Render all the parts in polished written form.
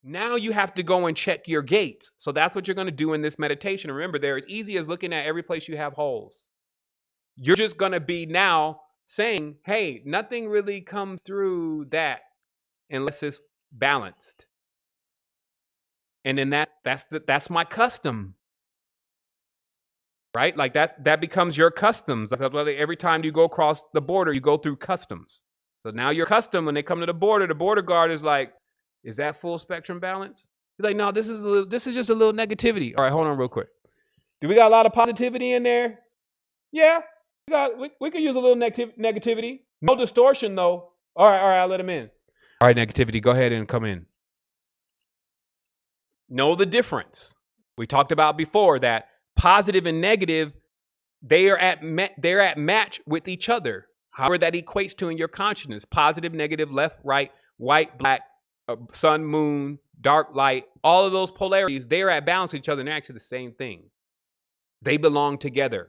Now you have to go and check your gates. So that's what you're going to do in this meditation. Remember, they're as easy as looking at every place you have holes. You're just going to be now saying, hey, nothing really comes through that unless it's balanced. And then that's my custom. Right? Like that becomes your customs. Every time you go across the border, you go through customs. So now your custom, when they come to the border guard is like, is that full spectrum balance? He's like, no, this is just a little negativity. All right, hold on real quick. Do we got a lot of positivity in there? Yeah, we could use a little negativity. No distortion though. All right, I'll let him in. All right, negativity, go ahead and come in. Know the difference. We talked about before that positive and negative, they're at match with each other. However that equates to in your consciousness. Positive, negative, left, right, white, black, sun, moon, dark, light, all of those polarities, they're at balance with each other and they're actually the same thing. They belong together.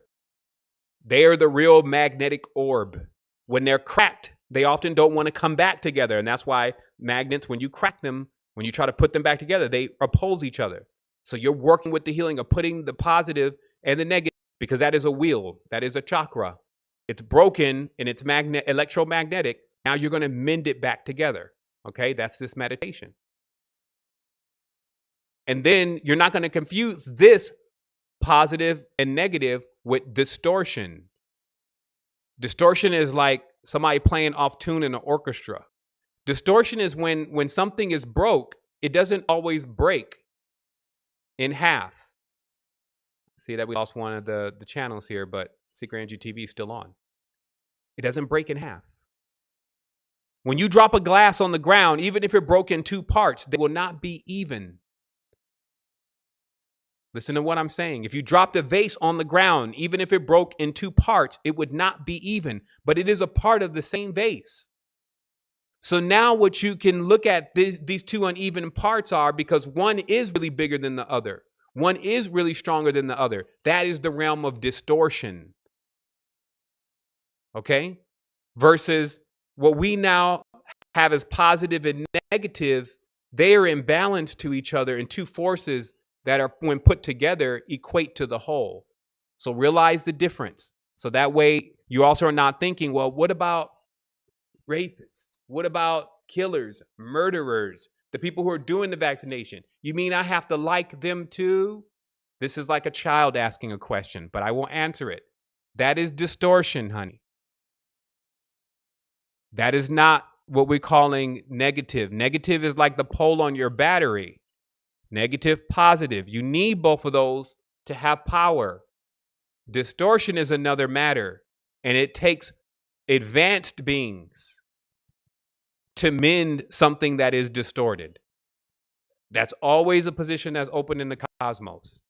They are the real magnetic orb. When they're cracked, they often don't want to come back together. And that's why magnets, when you crack them, when you try to put them back together, they oppose each other. So you're working with the healing of putting the positive and the negative, because that is a wheel. That is a chakra. It's broken and it's electromagnetic. Now you're going to mend it back together. Okay, that's this meditation. And then you're not going to confuse this positive and negative with distortion. Distortion is like somebody playing off tune in an orchestra. Distortion is when something is broke, it doesn't always break in half. See that we lost one of the channels here, but Secret Energy TV is still on. It doesn't break in half. When you drop a glass on the ground, even if it broke in two parts, they will not be even. Listen to what I'm saying. If you dropped a vase on the ground, even if it broke in two parts, it would not be even, but it is a part of the same vase. So now what you can look at these two uneven parts are, because one is really bigger than the other. One is really stronger than the other. That is the realm of distortion. Okay? Versus what we now have as positive and negative, they are in balance to each other in two forces that are, when put together, equate to the whole. So realize the difference. So that way you also are not thinking, well, what about rapists? What about killers, murderers, the people who are doing the vaccination? You mean I have to like them too? This is like a child asking a question, but I won't answer it. That is distortion, honey. That is not what we're calling negative. Negative is like the pole on your battery. Negative, positive. You need both of those to have power. Distortion is another matter, and it takes advanced beings to mend something that is distorted. That's always a position that's open in the cosmos.